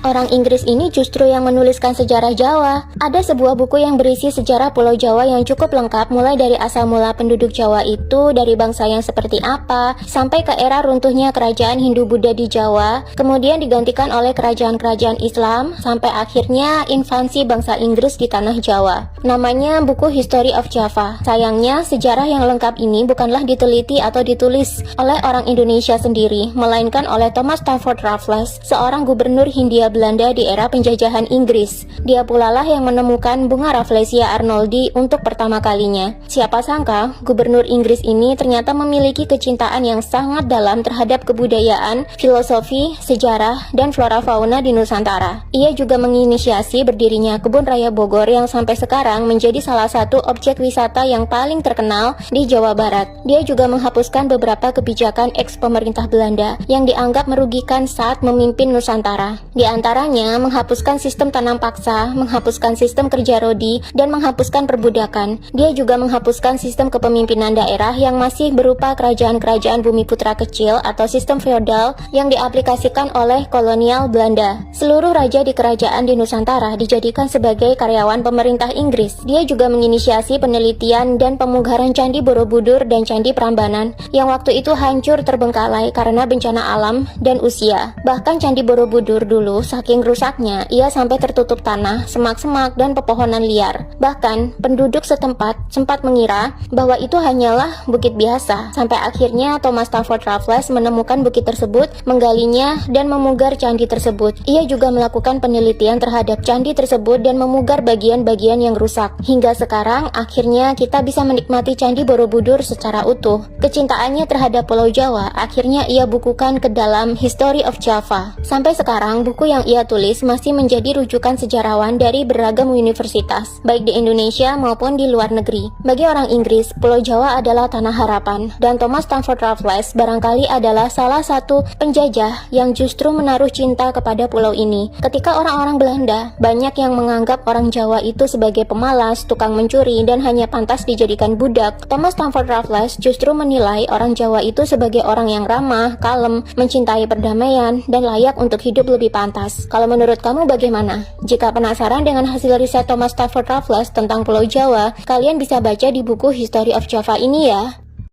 Orang Inggris ini justru yang menuliskan sejarah Jawa. Ada sebuah buku yang berisi sejarah Pulau Jawa yang cukup lengkap, mulai dari asal mula penduduk Jawa itu dari bangsa yang seperti apa, sampai ke era runtuhnya kerajaan Hindu-Buddha di Jawa, kemudian digantikan oleh kerajaan-kerajaan Islam, sampai akhirnya invasi bangsa Inggris di tanah Jawa. Namanya buku History of Java. Sayangnya, sejarah yang lengkap ini bukanlah diteliti atau ditulis oleh orang Indonesia sendiri, melainkan oleh Thomas Stamford Raffles, seorang gubernur Hindia Belanda di era penjajahan Inggris. Dia pula lah yang menemukan bunga Rafflesia arnoldi untuk pertama kalinya. Siapa sangka, gubernur Inggris ini ternyata memiliki kecintaan yang sangat dalam terhadap kebudayaan, filosofi, sejarah, dan flora fauna di Nusantara. Ia juga menginisiasi berdirinya Kebun Raya Bogor yang sampai sekarang menjadi salah satu objek wisata yang paling terkenal di Jawa Barat. Dia juga menghapuskan beberapa kebijakan ex-pemerintah Belanda yang dianggap merugikan saat memimpin Nusantara. Di antaranya, menghapuskan sistem tanam paksa, menghapuskan sistem kerja rodi, dan menghapuskan perbudakan. Dia juga menghapuskan sistem kepemimpinan daerah yang masih berupa kerajaan-kerajaan bumi putra kecil atau sistem feodal yang diaplikasikan oleh kolonial Belanda. Seluruh raja di kerajaan di Nusantara dijadikan sebagai karyawan pemerintah Inggris. Dia juga menginisiasi penelitian dan pemugaran Candi Borobudur dan Candi Prambanan yang waktu itu hancur terbengkalai karena bencana alam dan usia. Bahkan Candi Borobudur dulu saking rusaknya, ia sampai tertutup tanah, semak-semak, dan pepohonan liar. Bahkan, penduduk setempat sempat mengira bahwa itu hanyalah bukit biasa. Sampai akhirnya Thomas Stamford Raffles menemukan bukit tersebut, menggalinya, dan memugar candi tersebut. Ia juga melakukan penelitian terhadap candi tersebut dan memugar bagian-bagian yang rusak. Hingga sekarang, akhirnya kita bisa menikmati Candi Borobudur secara utuh. Kecintaannya terhadap Pulau Jawa, akhirnya ia bukukan ke dalam History of Java. Sampai sekarang, buku yang ia tulis masih menjadi rujukan sejarawan dari beragam universitas, baik di Indonesia maupun di luar negeri. Bagi orang Inggris, Pulau Jawa adalah tanah harapan, dan Thomas Stamford Raffles barangkali adalah salah satu penjajah yang justru menaruh cinta kepada pulau ini. Ketika orang-orang Belanda, banyak yang menganggap orang Jawa itu sebagai pemalas, tukang mencuri, dan hanya pantas dijadikan budak, Thomas Stamford Raffles justru menilai orang Jawa itu sebagai orang yang ramah, kalem, mencintai perdamaian, dan layak untuk hidup lebih pantas. Kalau menurut kamu bagaimana? Jika penasaran dengan hasil riset Thomas Stamford Raffles tentang Pulau Jawa, kalian bisa baca di buku History of Java ini ya.